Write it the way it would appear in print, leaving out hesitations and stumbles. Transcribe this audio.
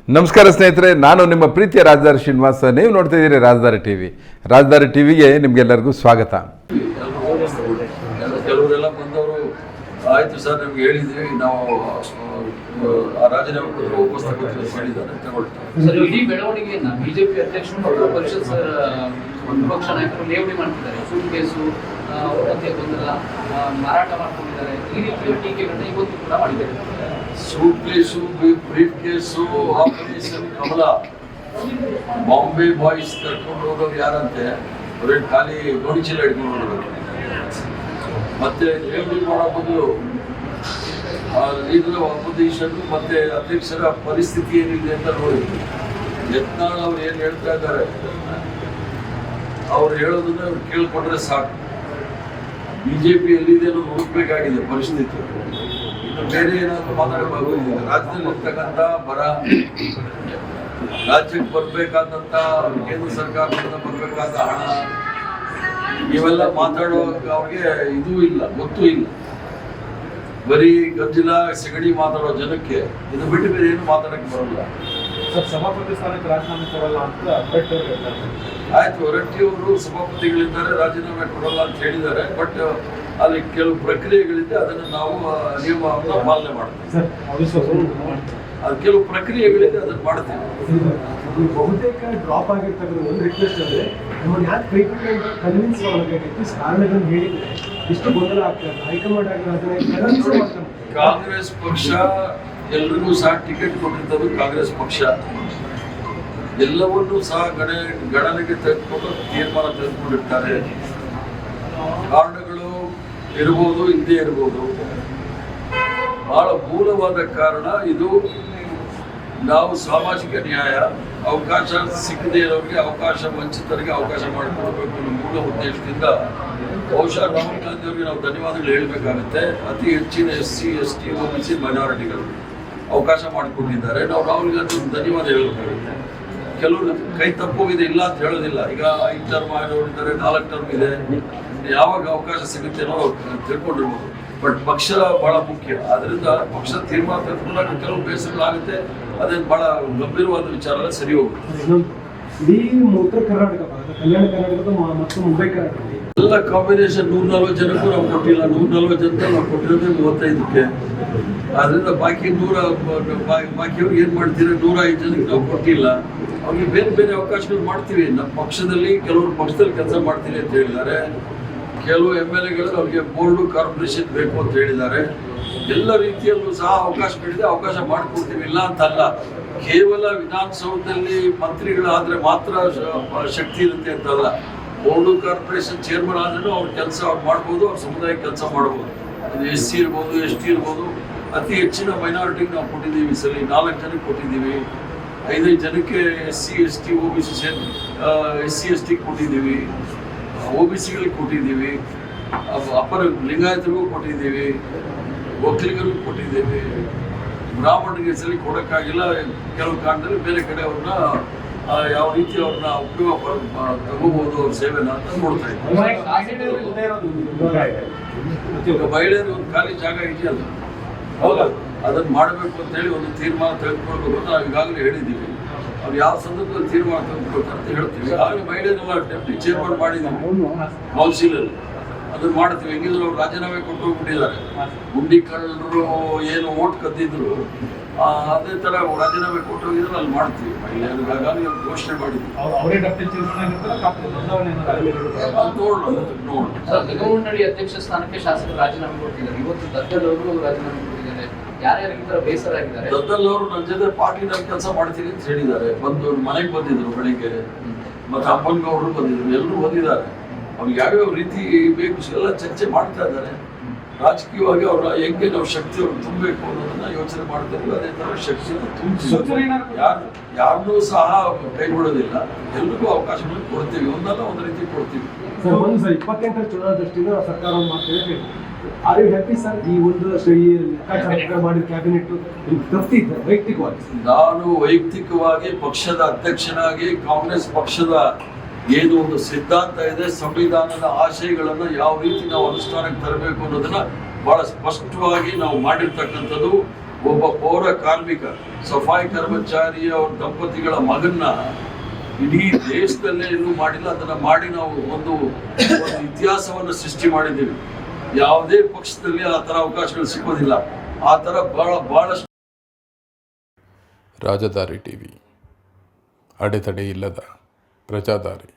ನಮಸ್ಕಾರ ಸ್ನೇಹಿತರೆ, ನಾನು ನಿಮ್ಮ ಪ್ರೀತಿಯ ರಾಜಧಾನಿ ಶ್ರೀನಿವಾಸ. ನೀವು ನೋಡ್ತಾ ಇದ್ದೀರಿ ರಾಜಧಾನಿ ಟಿವಿ. ರಾಜಧಾನಿ ಟಿವಿಗೆ ನಿಮಗೆಲ್ಲರಿಗೂ ಸ್ವಾಗತ. ಕೆಲವರೆಲ್ಲ ಬಂದವರು ಆಯಿತು ಸರ್ ನಿಮ್ಗೆ ಹೇಳಿದ್ವಿ ನಾವು ಆ ರಾಜೀನಾಮೆ ಕೊಟ್ಟರೆ ವಾಪಸ್ ತಗೋತೀವಿ ಹೇಳಿದ್ದಾರೆ, ತಗೊಳ್ತಾರೆ. ಸರ್, ಇಡೀ ಬೆಳವಣಿಗೆಯನ್ನ ಬಿಜೆಪಿ ಅಧ್ಯಕ್ಷರು ಮತ್ತು ಪರಿಷತ್ ವಿಪಕ್ಷ ನಾಯಕರು ಲೇವಡಿ ಮಾಡ್ತಿದ್ದಾರೆ. ಸೂಟ್ ಕೇಸು ಮತ್ತೆ ಗೊಂದಲ ಮಾರಾಟ ಮಾಡ್ಕೊಂಡಿದ್ದಾರೆ, ಈ ರೀತಿಯ ಟೀಕೆಗಳನ್ನ ಇವತ್ತು ಕೂಡ ಮಾಡಿದ್ದಾರೆ. Suitcase, briefcase, operation Kamala, Bombay boys ಕರ್ಕೊಂಡು ಹೋದವ್ರು ಯಾರಂತೆ ಅವ್ರೇನು ಖಾಲಿ ಗೋಣಿ ಚೀಲ ಹಿಡ್ಕೊಂಡು ಹೋಗೋದು. ಮತ್ತೆ ಲೇವಡಿ ಮಾಡೋ ಬದಲು ಲೀಡರ್ ಅಪೋಸಿಷನ್ ಮತ್ತೆ ಅಧ್ಯಕ್ಷರ ಪರಿಸ್ಥಿತಿ ಏನಿದೆ ಅಂತ ನೋಡಿ. ಯತ್ನಾಳ್ ಅವ್ರು ಏನು ಹೇಳ್ತಾ ಇದ್ದಾರೆ, ಅವ್ರು ಹೇಳೋದನ್ನ ಅವ್ರು ಕೇಳ್ಕೊಂಡ್ರೆ ಸಾಕು. ಬಿಜೆಪಿ ಎಲ್ಲಿದೆ ಅನ್ನೋದು ಹುಡುಕ್ಬೇಕಾಗಿದೆ ಪರಿಸ್ಥಿತಿ. ಇನ್ನು ಬೇರೆ ಏನಾದರೂ ಮಾತಾಡಬೇಕು. ರಾಜ್ಯದಲ್ಲಿ ಇರ್ತಕ್ಕಂಥ ಬರ, ರಾಜ್ಯಕ್ಕೆ ಬರಬೇಕಾದಂಥ ಕೇಂದ್ರ ಸರ್ಕಾರದಿಂದ ಬರಬೇಕಾದ ಹಣ, ಇವೆಲ್ಲ ಮಾತಾಡುವಾಗ ಅವ್ರಿಗೆ ಇದೂ ಇಲ್ಲ, ಗೊತ್ತೂ ಇಲ್ಲ. ಬರೀ ಗಂಜಲ ಸೆಗಣಿ ಮಾತಾಡೋ ಜನಕ್ಕೆ ಇದು ಬಿಟ್ಟು ಬೇರೆ ಏನು ಮಾತಾಡಕ್ಕೆ ಬರಲ್ಲ. ಸಭಾಪತಿ ಸ್ಥಾನಕ್ಕೆ ರಾಜೀನಾಮೆ ಕೊಡಲ್ಲ ಅಂತ ಆಯ್ತು, ಹೊರಟ್ಟಿ ಅವರು ಸಭಾಪತಿಗಳಿದ್ದಾರೆ, ರಾಜೀನಾಮೆ ಕೊಡಲ್ಲ ಅಂತ ಹೇಳಿದ್ದಾರೆ. ಬಟ್ ಅಲ್ಲಿ ಕೆಲವು ಪ್ರಕ್ರಿಯೆಗಳಿದೆ, ಅದನ್ನು ನಾವು ನಿಯಮವನ್ನು ಪಾಲನೆ ಮಾಡ್ತೀವಿ. ಅದು ಕೆಲವು ಪ್ರಕ್ರಿಯೆಗಳಿದೆ, ಅದನ್ನು ಮಾಡ್ತೀವಿ. ಬಹುತೇಕ ಡ್ರಾಪ್ ಆಗಿರ್ತಕ್ಕಂಥ ಒಂದು ರಿಕ್ವೆಸ್ಟ್ ಅಂದರೆ ನಮ್ಮನ್ನು ಯಾಕೆ ಕೈಬಿಟ್ಟು ಕನ್ವಿನ್ಸ್ ಮಾಡಬೇಕು, ಅಟ್ಲೀಸ್ಟ್ ಕಾರಣಗಳನ್ನು ಹೇಳಿದ್ರೆ ಇಷ್ಟು ಗೊಂದಲ ಆಗ್ತದೆ. ಹೈಕಮಾಂಡ್ ಆಗಿರೋದನ್ನ ಕಾಂಗ್ರೆಸ್ ಪಕ್ಷ ಎಲ್ರಿಗೂ ಸಹ ಟಿಕೆಟ್ ಕೊಟ್ಟಿರ್ತದ್ದು ಕಾಂಗ್ರೆಸ್ ಪಕ್ಷ. ಎಲ್ಲವನ್ನೂ ಸಹ ಗಣನೆಗೆ ತೆಗೆದುಕೊಂಡು ತೀರ್ಮಾನ ತೆಗೆದುಕೊಂಡಿರ್ತಾರೆ. ಕಾರಣಗಳು ಇರ್ಬೋದು, ಇಲ್ಲದೆ ಇರ್ಬೋದು. ಬಹಳ ಮೂಲವಾದ ಕಾರಣ ಇದು. ನಾವು ಸಾಮಾಜಿಕ ನ್ಯಾಯ, ಅವಕಾಶ ಸಿಗದೇ ಇರೋರಿಗೆ ಅವಕಾಶ, ವಂಚಿತರಿಗೆ ಅವಕಾಶ ಮಾಡಿಕೊಡ್ಬೇಕು ಅನ್ನೋ ಮೂಲ ಉದ್ದೇಶದಿಂದ ಬಹುಶಃ ರಾಹುಲ್ ಗಾಂಧಿ ಅವರಿಗೆ ನಾವು ಧನ್ಯವಾದಗಳು ಹೇಳಬೇಕಾಗುತ್ತೆ. ಅತಿ ಹೆಚ್ಚಿನ SC, ST, OBC ಮೈನಾರಿಟಿಗಳು ಅವಕಾಶ ಮಾಡಿಕೊಟ್ಟಿದ್ದಾರೆ. ನಾವು ರಾಹುಲ್ ಗಾಂಧಿ ಅವ್ರಿಗೆ ಧನ್ಯವಾದ ಹೇಳಬೇಕಾಗುತ್ತೆ. ಕೆಲವರು ಕೈ ತಪ್ಪೋಗಿದೆ, ಇಲ್ಲ ಅಂತ ಹೇಳೋದಿಲ್ಲ. ಈಗ 5 ಟರ್ಮ್ ಆಗಿರೋರಿದ್ದಾರೆ, 4 ಟರ್ಮ್ ಇದೆ. ಯಾವಾಗ ಅವಕಾಶ ಸಿಗುತ್ತೆ ಅನ್ನೋ ತಿಳ್ಕೊಂಡಿರ್ಬೋದು. ಬಟ್ ಪಕ್ಷ ಬಹಳ ಮುಖ್ಯ. ಅದರಿಂದ ಪಕ್ಷ ತೀರ್ಮಾನ ತೆಗೆದುಕೊಂಡಾಗ ಕೆಲವು ಬೇಸರಗಳಾಗುತ್ತೆ. ಅದೇನು ಬಹಳ ಗಂಭೀರವಾದ ವಿಚಾರ ಅಲ್ಲ, ಸರಿ ಹೋಗುತ್ತೆ. ಇಡೀ ಉತ್ತರ ಕರ್ನಾಟಕ, ಕಲ್ಯಾಣ ಕರ್ನಾಟಕದ ಮತ್ತು ಮುಂಬೈ ಕರ್ನಾಟಕ ಎಲ್ಲ ಕಾಂಬಿನೇಷನ್ 140 ಜನಕ್ಕೂ ನಾವು ಕೊಟ್ಟಿಲ್ಲ. 140 ಜನಕ್ಕೆ ನಾವು ಕೊಟ್ಟಿರೋದೇ 35ಕ್ಕೆ. ಅದರಿಂದ ಬಾಕಿಯವ್ರಿಗೆ ಏನು ಮಾಡ್ತೀರಿ, 105 ಜನಕ್ಕೆ ನಾವು ಕೊಟ್ಟಿಲ್ಲ. ಅವ್ರಿಗೆ ಬೇರೆ ಬೇರೆ ಅವಕಾಶಗಳು ಮಾಡ್ತೀವಿ. ನಮ್ಮ ಪಕ್ಷದಲ್ಲಿ ಕೆಲವರು ಪಕ್ಷದಲ್ಲಿ ಕೆಲಸ ಮಾಡ್ತೀನಿ ಅಂತ ಹೇಳಿದ್ದಾರೆ. ಕೆಲವು MLAಗಳು ಅವ್ರಿಗೆ ಬೋರ್ಡು, ಕಾರ್ಪೊರೇಷನ್ ಬೇಕು ಅಂತ ಹೇಳಿದ್ದಾರೆ. ಎಲ್ಲ ರೀತಿಯಲ್ಲೂ ಸಹ ಅವಕಾಶಗಳಿದೆ, ಅವಕಾಶ ಮಾಡಿಕೊಡ್ತೀವಿ, ಇಲ್ಲ ಅಂತಲ್ಲ. ಕೇವಲ ವಿಧಾನಸೌಧದಲ್ಲಿ ಮಂತ್ರಿಗಳಾದರೆ ಮಾತ್ರ ಶಕ್ತಿ ಇರುತ್ತೆ ಅಂತಲ್ಲ. ಬೋರ್ಡು, ಕಾರ್ಪೊರೇಷನ್ ಚೇರ್ಮನ್ ಆದ್ರೂ ಅವ್ರ ಕೆಲಸ ಅವ್ರು ಮಾಡ್ಬೋದು, ಅವ್ರ ಸಮುದಾಯಕ್ಕೆ ಕೆಲಸ ಮಾಡ್ಬೋದು. ಅದು SC ಇರ್ಬೋದು, ST ಇರ್ಬೋದು. ಅತಿ ಹೆಚ್ಚಿನ ಮೈನಾರಿಟಿಗೆ ನಾವು ಕೊಟ್ಟಿದ್ದೀವಿ. ಈ ಸಲ 4 ಜನಕ್ಕೆ ಕೊಟ್ಟಿದ್ದೀವಿ. 5 ಜನಕ್ಕೆ SC, ST, OBC SC, ST ಕೊಟ್ಟಿದ್ದೀವಿ. OBCಗಳಿಗೆ ಕೊಟ್ಟಿದ್ದೀವಿ. ಅಪರ ಲಿಂಗಾಯತರಿಗೂ ಕೊಟ್ಟಿದ್ದೀವಿ. ಒಕ್ಕಲಿಗರಿಗೂ ಕೊಟ್ಟಿದ್ದೀವಿ. ಬ್ರಾಹ್ಮಣರಿಗೆ ಸಲ ಕೊಡೋಕ್ಕಾಗಿಲ್ಲ. ಕೆಲವು ಕಾರಣದಲ್ಲಿ ಬೇರೆ ಕಡೆ ಅವ್ರನ್ನ ಯಾವ ರೀತಿ ಅವ್ರನ್ನ ಉಪಯೋಗ ತಗೋಬಹುದು, ಅವ್ರ ಸೇವೆನ ಅಂತ ನೋಡ್ತಾ ಇದ್ದೀವಿ. ಮಹಿಳೆಯರು ಒಂದು ಖಾಲಿ ಜಾಗ ಇದೆಯಲ್ಲ, ಹೌದಾ, ಅದನ್ನು ಮಾಡಬೇಕು ಅಂತೇಳಿ ಒಂದು ತೀರ್ಮಾನ ತೆಗೆದುಕೊಳ್ಬೇಕು ಅಂತ ನಾವು ಈಗಾಗಲೇ ಹೇಳಿದ್ದೀವಿ. ಅವ್ರು ಯಾವ ಸಂದರ್ಭದಲ್ಲಿ ತೀರ್ಮಾನ ತೆಗೆದುಕೊಳ್ತಾರೆ ಅಂತ ಹೇಳ್ತೀವಿ. ಈಗಾಗಲೇ ಮಹಿಳೆಯರೆಲ್ಲ ಡೆಪ್ಟಿ ಚೇರ್ಮನ್ ಮಾಡಿದ್ದೀವಿ ಕೌನ್ಸಿಲಲ್ಲಿ. ಅದನ್ನು ಮಾಡ್ತೀವಿ. ಹೆಂಗಿದ್ರು ಅವ್ರು ರಾಜೀನಾಮೆ ಕೊಟ್ಟು ಹೋಗ್ಬಿಟ್ಟಿದ್ದಾರೆ. ಗುಂಡಿ ಕಳ್ಳರು ಏನು ಓಟ್ ಕದ್ದಿದ್ರು ಅದೇ ಥರ ರಾಜೀನಾಮೆ ಕೊಟ್ಟು ಹೋಗಿದ್ರು, ಅಲ್ಲಿ ಮಾಡ್ತೀವಿ. ಮಹಿಳೆಯರಿಗಾಗಿ ಘೋಷಣೆ ಮಾಡಿದ್ವಿ. ನಿಗಮಮಂಡಳಿ ಅಧ್ಯಕ್ಷ ಸ್ಥಾನಕ್ಕೆ ಶಾಸಕರು ರಾಜೀನಾಮೆ ಕೊಟ್ಟಿದ್ದಾರೆ. ಇವತ್ತು ದದ್ದಲ್ ಅವರು ರಾಜೀನಾಮೆ ಕೊಟ್ಟಿದ್ದಾರೆ. ಯಾರ್ಯಾರ ಬೇಸರ ಆಗಿದ್ದಾರೆ. ದದ್ದಲ್ ಅವರು ನನ್ನ ಜೊತೆ ಪಾರ್ಟಿನಲ್ಲಿ ಕೆಲಸ ಮಾಡ್ತೀನಿ ಅಂತ ಹೇಳಿದ್ದಾರೆ. ಬಂದು ಮನೆಗೆ ಬಂದಿದ್ರು ಬೆಳಿಗ್ಗೆ. ಮತ್ತೆ ಅಪ್ಪನಗೌಡರು ಬಂದಿದ್ರು, ಎಲ್ಲರೂ ಬಂದಿದ್ದಾರೆ. ಅವ್ರಿಗೆ ಯಾವ್ಯಾವ ರೀತಿ ಬೇಕು ಎಲ್ಲ ಚರ್ಚೆ ಮಾಡ್ತಾ ಇದ್ದಾರೆ. ರಾಜಕೀಯವಾಗಿ ಅವ್ರ ಹೆಂಗೆ ನಾವು ಶಕ್ತಿ ಅವ್ರು ತುಂಬಬೇಕು ಅನ್ನೋದನ್ನ ಯೋಚನೆ ಮಾಡ್ತಾ ಇದ್ದೀವಿ. ಅದೇ ತರ ಶಕ್ತಿಯನ್ನು ತುಂಬಿಸಿ ಯಾರನ್ನೂ ಸಹ ಕೈ ಬಿಡೋದಿಲ್ಲ. ಎಲ್ರಿಗೂ ಅವಕಾಶಗಳನ್ನು ಕೊಡ್ತೀವಿ, ಒಂದಲ್ಲ ಒಂದು ರೀತಿ ಕೊಡ್ತೀವಿ. 28ರ ಚುನಾವಣಾ ದೃಷ್ಟಿಯಿಂದ ಸರ್ಕಾರ ಮಾಡ್ತೇವೆ. Are you happy sir? ಈ ಒಂದು ಮಾಡಿದ ಕ್ಯಾಬಿನೆಟ್ ತೃಪ್ತಿ ಇದೆ ವೈಯಕ್ತಿಕವಾಗಿ? ನಾನು ವೈಯಕ್ತಿಕವಾಗಿ ಪಕ್ಷದ ಅಧ್ಯಕ್ಷನಾಗಿ ಕಾಂಗ್ರೆಸ್ ಪಕ್ಷದ ಏನು ಒಂದು ಸಿದ್ಧಾಂತ ಇದೆ, ಸಂವಿಧಾನದ ಆಶಯಗಳನ್ನು ಯಾವ ರೀತಿ ನಾವು ಅನುಷ್ಠಾನಕ್ಕೆ ತರಬೇಕು ಅನ್ನೋದನ್ನ ಬಹಳ ಸ್ಪಷ್ಟವಾಗಿ ನಾವು ಮಾಡಿರ್ತಕ್ಕಂಥದ್ದು. ಒಬ್ಬ ಪೌರ ಕಾರ್ಮಿಕ ಸಫಾಯಿ ಕರ್ಮಚಾರಿಯ ಅವ್ರ ದಂಪತಿಗಳ ಮಗನ್ನ ಇಡೀ ದೇಶದಲ್ಲೇ ಎಲ್ಲೂ ಮಾಡಿಲ್ಲ. ಅದನ್ನ ಮಾಡಿ ನಾವು ಒಂದು ಇತಿಹಾಸವನ್ನು ಸೃಷ್ಟಿ ಮಾಡಿದ್ದೀವಿ. ಯಾವುದೇ ಪಕ್ಷದಲ್ಲಿ ಆ ಥರ ಅವಕಾಶಗಳು ಸಿಗೋದಿಲ್ಲ. ಆ ಥರ ಬಹಳಷ್ಟು ರಾಜಧಾರಿ ಟಿವಿ, ಅಡೆತಡೆ ಇಲ್ಲದ ಪ್ರಜಾದಾರಿ.